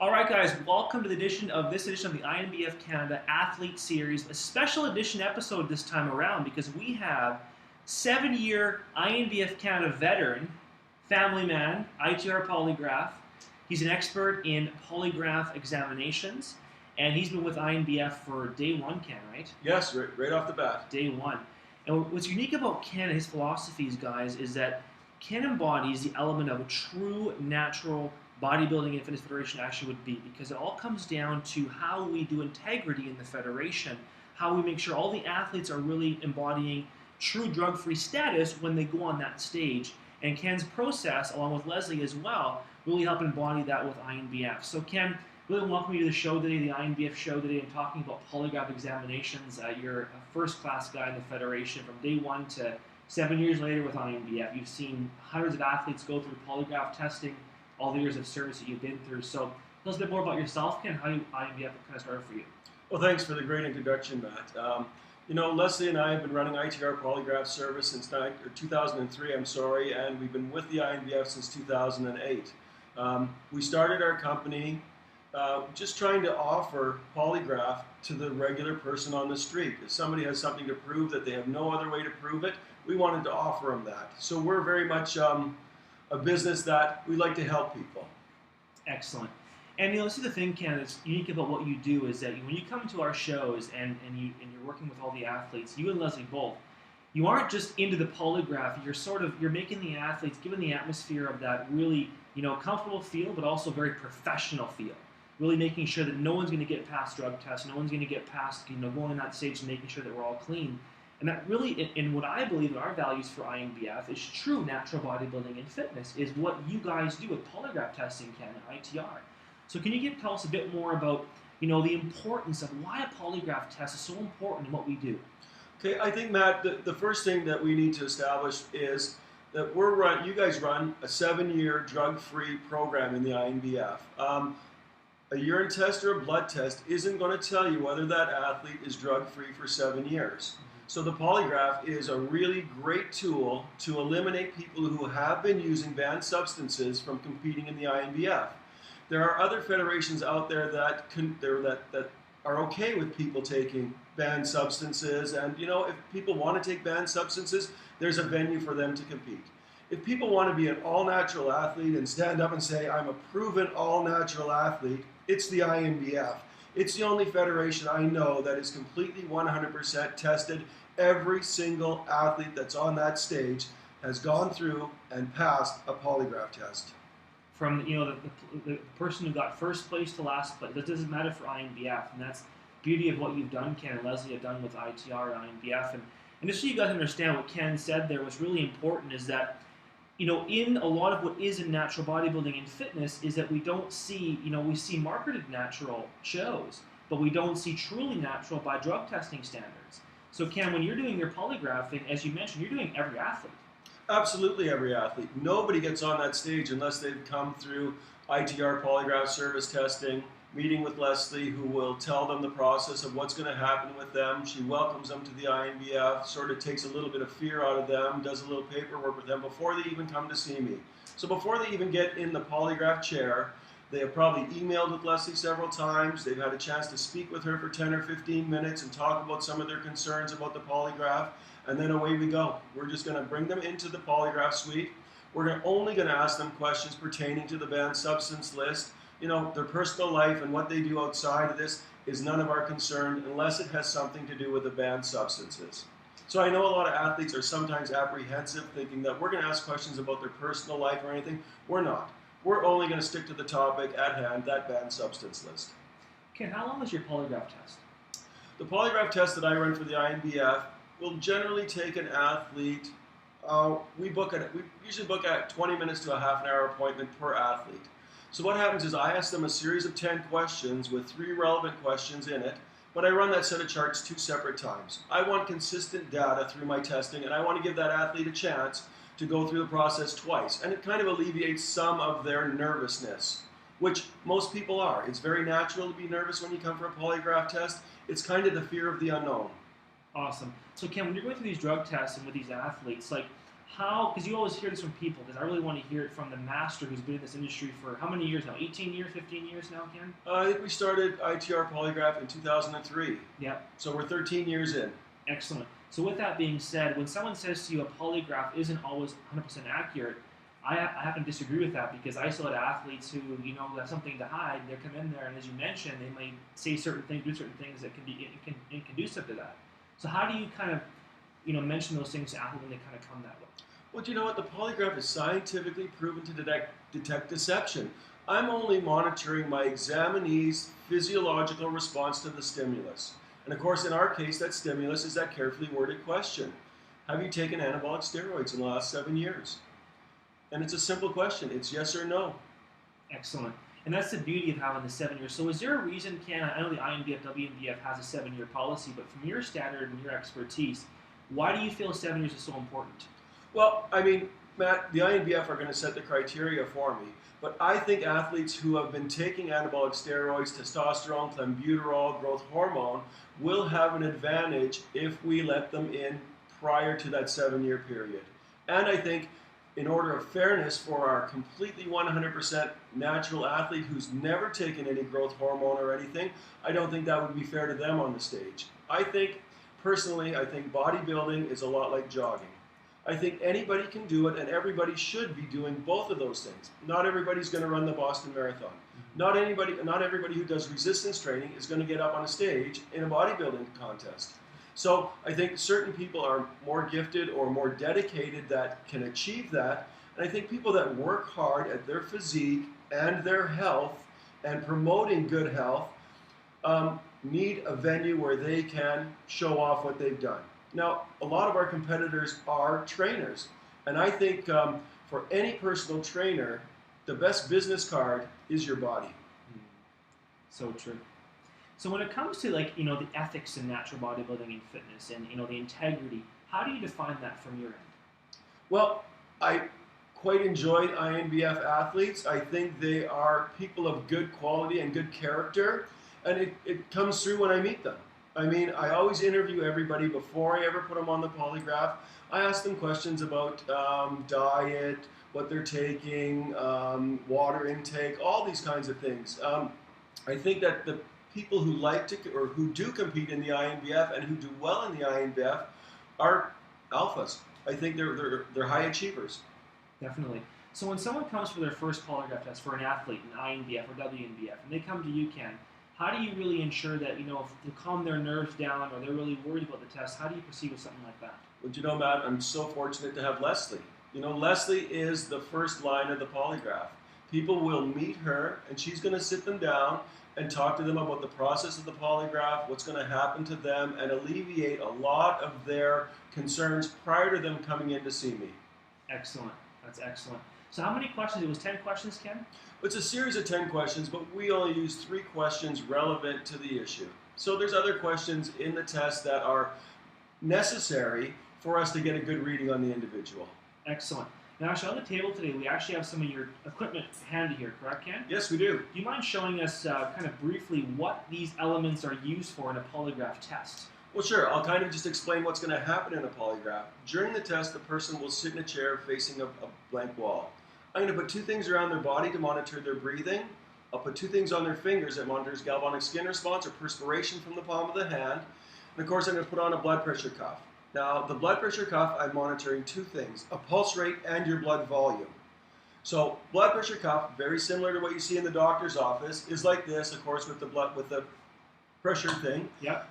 All right, guys, welcome to this edition of the INBF Canada Athlete Series, a special edition episode this time around because we have 7-year INBF Canada veteran, family man, ITR Polygraph. He's an expert in polygraph examinations, and he's been with INBF for day one, Ken, right? Yes, right off the bat. Day one. And what's unique about Ken and his philosophies, guys, is that Ken embodies the element of a true natural bodybuilding and fitness federation actually would be, because it all comes down to how we do integrity in the federation, how we make sure all the athletes are really embodying true drug-free status when they go on that stage. And Ken's process, along with Leslie as well, really help embody that with INBF. So Ken, really welcome you to the show today, the INBF show today, and talking about polygraph examinations. You're a first-class guy in the federation from day one to 7 years later with INBF. You've seen hundreds of athletes go through polygraph testing, all the years of service that you've been through. So tell us a bit more about yourself, Ken, how INBF kind of started for you. Well, thanks for the great introduction, Matt. Leslie and I have been running ITR Polygraph service since 2003, and we've been with the INBF since 2008. We started our company just trying to offer polygraph to the regular person on the street. If somebody has something to prove that they have no other way to prove it, we wanted to offer them that. So we're very much a business that we like to help people. Excellent. And this is the thing, Ken, that's unique about what you do is that when you come to our shows and you're working with all the athletes, you and Leslie both, you aren't just into the polygraph. You're making the athletes, giving the atmosphere of that really comfortable feel, but also very professional feel. Really making sure that no one's going to get past drug tests, no one's going to get past going on that stage and making sure that we're all clean. And that really, in what I believe in our values for INBF, is true natural bodybuilding and fitness, is what you guys do with polygraph testing, Ken, at ITR. So can you tell us a bit more about, the importance of why a polygraph test is so important in what we do? Okay, I think, Matt, the first thing that we need to establish is that you guys run a 7-year drug-free program in the INBF. A urine test or a blood test isn't going to tell you whether that athlete is drug-free for 7 years. So the polygraph is a really great tool to eliminate people who have been using banned substances from competing in the INBF. There are other federations out there that are okay with people taking banned substances, and if people want to take banned substances, there's a venue for them to compete. If people want to be an all-natural athlete and stand up and say, I'm a proven all-natural athlete, it's the INBF. It's the only federation I know that is completely 100% tested. Every single athlete that's on that stage has gone through and passed a polygraph test. From the person who got first place to last place, that doesn't matter for INBF, and that's the beauty of what you've done, Ken and Leslie have done with ITR and INBF. And just so you guys understand what Ken said there was really important is that in a lot of what is in natural bodybuilding and fitness is that we don't see, we see marketed natural shows, but we don't see truly natural by drug testing standards. So Ken, when you're doing your polygraphing, as you mentioned, you're doing every athlete. Absolutely every athlete. Nobody gets on that stage unless they've come through ITR Polygraph service testing, meeting with Leslie, who will tell them the process of what's going to happen with them. She welcomes them to the INBF, sort of takes a little bit of fear out of them, does a little paperwork with them before they even come to see me. So before they even get in the polygraph chair, they have probably emailed with Leslie several times. They've had a chance to speak with her for 10 or 15 minutes and talk about some of their concerns about the polygraph, and then away we go. We're just going to bring them into the polygraph suite. We're only going to ask them questions pertaining to the banned substance list. Their personal life and what they do outside of this is none of our concern unless it has something to do with the banned substances. So I know a lot of athletes are sometimes apprehensive, thinking that we're going to ask questions about their personal life or anything. We're not. We're only going to stick to the topic at hand, that banned substance list. Ken, how long is your polygraph test? The polygraph test that I run for the INBF will generally take an athlete. We usually book at 20 minutes to a half an hour appointment per athlete. So what happens is I ask them a series of 10 questions with 3 relevant questions in it, but I run that set of charts 2 separate times. I want consistent data through my testing, and I want to give that athlete a chance to go through the process twice. And it kind of alleviates some of their nervousness, which most people are. It's very natural to be nervous when you come for a polygraph test. It's kind of the fear of the unknown. Awesome. So Ken, when you're going through these drug tests and with these athletes, How, because you always hear this from people, because I really want to hear it from the master who's been in this industry for how many years now? 18 years, 15 years now, Ken? I think we started ITR Polygraph in 2003. Yep. So we're 13 years in. Excellent. So with that being said, when someone says to you a polygraph isn't always 100% accurate, I happen to disagree with that, because I still had athletes who, have something to hide. They come in there, and as you mentioned, they might say certain things, do certain things that can be inconducive to that. So how do you kind of, mention those things to athletes when they kind of come that way? Well, do you know what? The polygraph is scientifically proven to detect deception. I'm only monitoring my examinee's physiological response to the stimulus. And of course, in our case, that stimulus is that carefully worded question. Have you taken anabolic steroids in the last 7 years? And it's a simple question. It's yes or no. Excellent. And that's the beauty of having the 7 years. So is there a reason, Ken, I know the INBF, WNBF has a 7-year policy, but from your standard and your expertise, why do you feel 7 years is so important? Well, I mean, Matt, the INBF are going to set the criteria for me, but I think athletes who have been taking anabolic steroids, testosterone, clenbuterol, growth hormone, will have an advantage if we let them in prior to that 7-year period. And I think in order of fairness for our completely 100% natural athlete who's never taken any growth hormone or anything, I don't think that would be fair to them on the stage. Personally, I think bodybuilding is a lot like jogging. I think anybody can do it, and everybody should be doing both of those things. Not everybody's going to run the Boston Marathon. Not everybody who does resistance training is going to get up on a stage in a bodybuilding contest. So I think certain people are more gifted or more dedicated that can achieve that. And I think people that work hard at their physique and their health and promoting good health need a venue where they can show off what they've done. Now, a lot of our competitors are trainers. And I think for any personal trainer, the best business card is your body. So true. So when it comes to the ethics in natural bodybuilding and fitness and the integrity, how do you define that from your end? Well, I quite enjoyed INBF athletes. I think they are people of good quality and good character, and it comes through when I meet them. I mean, I always interview everybody before I ever put them on the polygraph. I ask them questions about diet, what they're taking, water intake, all these kinds of things. I think that the people who like to or who do compete in the INBF and who do well in the INBF are alphas. I think they're high achievers. Definitely. So when someone comes for their first polygraph test for an athlete in INBF or WNBF, and they come to you, Ken, how do you really ensure that, if to calm their nerves down or they're really worried about the test, how do you proceed with something like that? Well, Matt, I'm so fortunate to have Leslie. Leslie is the first line of the polygraph. People will meet her, and she's going to sit them down and talk to them about the process of the polygraph, what's going to happen to them, and alleviate a lot of their concerns prior to them coming in to see me. Excellent. That's excellent. So how many questions? It was 10 questions, Ken? It's a series of 10 questions, but we only use 3 questions relevant to the issue. So there's other questions in the test that are necessary for us to get a good reading on the individual. Excellent. Now, actually, on the table today, we actually have some of your equipment handy here, correct, Ken? Yes, we do. Do you mind showing us kind of briefly what these elements are used for in a polygraph test? Well, sure. I'll kind of just explain what's going to happen in a polygraph. During the test, the person will sit in a chair facing a blank wall. I'm going to put 2 things around their body to monitor their breathing. I'll put 2 things on their fingers that monitors galvanic skin response or perspiration from the palm of the hand. And of course, I'm going to put on a blood pressure cuff. Now, the blood pressure cuff, I'm monitoring 2 things, a pulse rate and your blood volume. So, blood pressure cuff, very similar to what you see in the doctor's office, is like this, of course, with the pressure thing. Yep.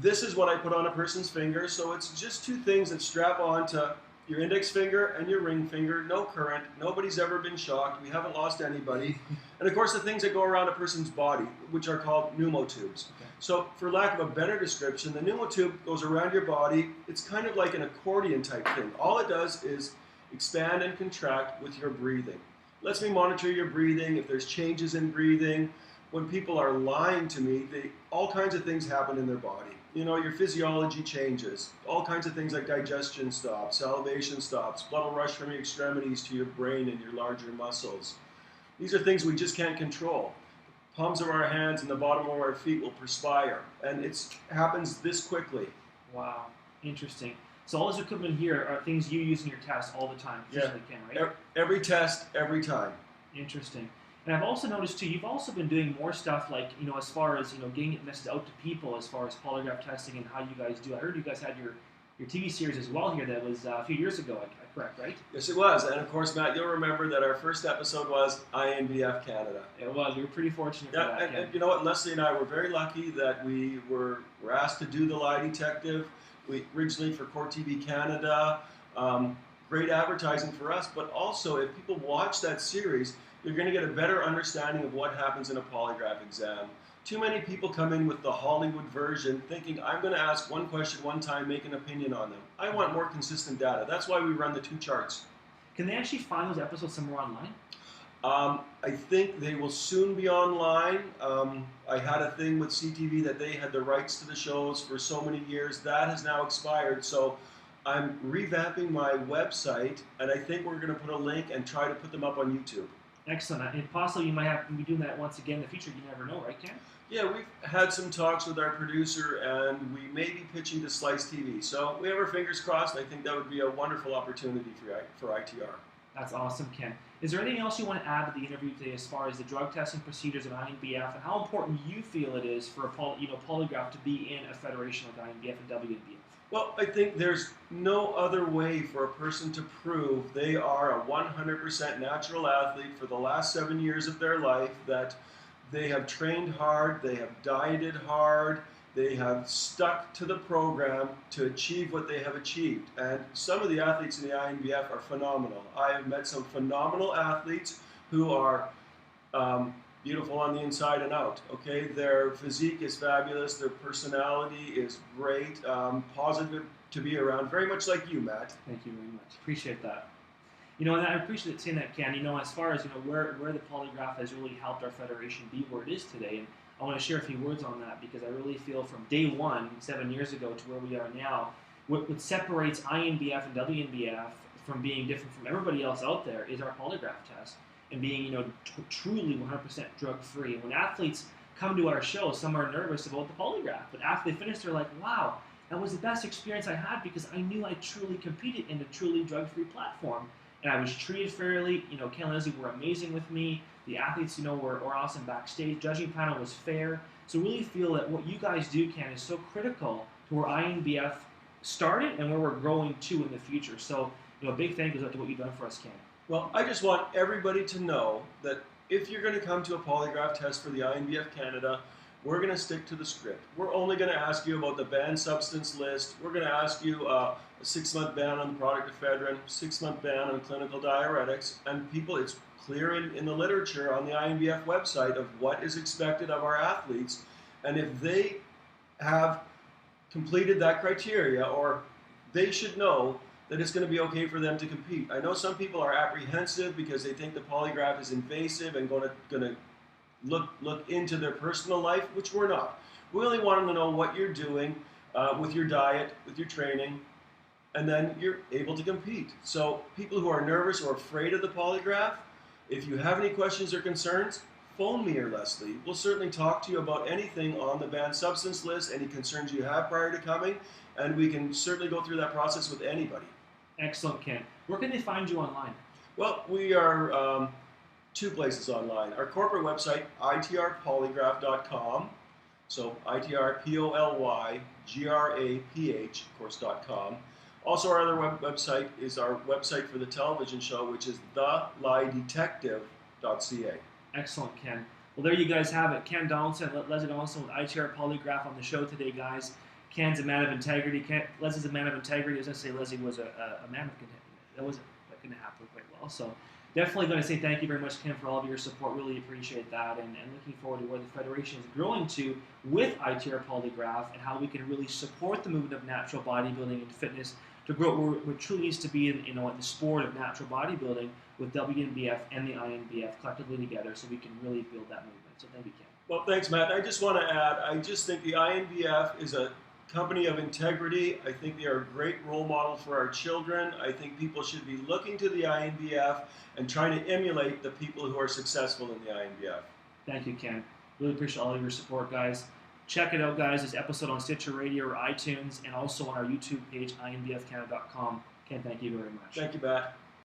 This is what I put on a person's finger, so it's just 2 things that strap on to your index finger and your ring finger, no current, nobody's ever been shocked, we haven't lost anybody. And of course the things that go around a person's body, which are called pneumotubes. Okay. So for lack of a better description, the pneumotube goes around your body, it's kind of like an accordion type thing. All it does is expand and contract with your breathing. Lets me monitor your breathing, if there's changes in breathing. When people are lying to me, all kinds of things happen in their body. Your physiology changes. All kinds of things like digestion stops, salivation stops, blood will rush from your extremities to your brain and your larger muscles. These are things we just can't control. The palms of our hands and the bottom of our feet will perspire, and it happens this quickly. Wow, interesting. So all this equipment here are things you use in your tests all the time, physically, Ken, right? Every test, every time. Interesting. And I've also noticed too, you've also been doing more stuff like, as far as, getting it message out to people as far as polygraph testing and how you guys do. I heard you guys had your TV series as well here that was a few years ago, correct, right? Yes, it was. And of course, Matt, you'll remember that our first episode was INBF Canada. It was. We were pretty fortunate for that. And you know what? Leslie and I were very lucky that we were asked to do the lie detective. We originally for Court TV Canada. Great advertising for us, but also if people watch that series, you're going to get a better understanding of what happens in a polygraph exam. Too many people come in with the Hollywood version thinking, I'm going to ask one question one time, make an opinion on them. I want more consistent data. That's why we run the 2 charts. Can they actually find those episodes somewhere online? I think they will soon be online. I had a thing with CTV that they had the rights to the shows for so many years. That has now expired. So I'm revamping my website, and I think we're going to put a link and try to put them up on YouTube. Excellent. And possibly you might have to be doing that once again in the future. You never know, right, Ken? Yeah, we've had some talks with our producer, and we may be pitching to Slice TV. So we have our fingers crossed. I think that would be a wonderful opportunity for ITR. That's awesome, Ken. Is there anything else you want to add to the interview today as far as the drug testing procedures at INBF and how important you feel it is for a polygraph to be in a federation like INBF and WNBF? Well, I think there's no other way for a person to prove they are a 100% natural athlete for the last 7 years of their life, that they have trained hard, they have dieted hard, they have stuck to the program to achieve what they have achieved. And some of the athletes in the INBF are phenomenal. I have met some phenomenal athletes who are beautiful on the inside and out. Okay, their physique is fabulous, their personality is great, positive to be around, very much like you, Matt. Thank you very much. Appreciate that. And I appreciate saying that, Ken. As far as where the polygraph has really helped our federation be where it is today, and I want to share a few words on that because I really feel from day one, 7 years ago, to where we are now, what separates INBF and WNBF from being different from everybody else out there is our polygraph test. And being, truly 100% drug-free. And when athletes come to our show, some are nervous about the polygraph. But after they finish, they're like, wow, that was the best experience I had because I knew I truly competed in a truly drug-free platform. And I was treated fairly. Ken and Leslie were amazing with me. The athletes, were awesome backstage. Judging panel was fair. So really feel that what you guys do, Ken, is so critical to where INBF started and where we're growing to in the future. So, a big thank you to what you've done for us, Ken. Well, I just want everybody to know that if you're going to come to a polygraph test for the INBF Canada, we're going to stick to the script. We're only going to ask you about the banned substance list. We're going to ask you a 6-month ban on the product ephedrine, 6-month ban on clinical diuretics, and people, it's clear in the literature on the INBF website of what is expected of our athletes, and if they have completed that criteria, or they should know that it's going to be okay for them to compete. I know some people are apprehensive because they think the polygraph is invasive and going to look into their personal life, which we're not. We only want them to know what you're doing with your diet, with your training, and then you're able to compete. So people who are nervous or afraid of the polygraph, if you have any questions or concerns, phone me or Leslie. We'll certainly talk to you about anything on the banned substance list, any concerns you have prior to coming, and we can certainly go through that process with anybody. Excellent, Ken. Where can they find you online? Well, we are 2 places online. Our corporate website, itrpolygraph.com. So ITR POLYGRAPH, of course, .com. Also, our other website is our website for the television show, which is theliedetective.ca. Excellent, Ken. Well, there you guys have it. Ken Donaldson, Leslie Donaldson with ITR Polygraph on the show today, guys. Ken's a man of integrity. Leslie's a man of integrity. I was going to say Leslie was a man of integrity. That couldn't happen quite well. So definitely going to say thank you very much, Ken, for all of your support. Really appreciate that, and looking forward to where the Federation is growing to with ITR Polygraph and how we can really support the movement of natural bodybuilding and fitness to grow where it truly needs to be in the sport of natural bodybuilding with WNBF and the INBF collectively together so we can really build that movement. So thank you, Ken. Well, thanks, Matt. I just want to add, I just think the INBF is a company of integrity. I think they are a great role model for our children. I think people should be looking to the INBF and trying to emulate the people who are successful in the INBF. Thank you, Ken. Really appreciate all of your support, guys. Check it out, guys. This episode on Stitcher Radio or iTunes, and also on our YouTube page, INBFcanada.com. Ken, thank you very much. Thank you, Matt.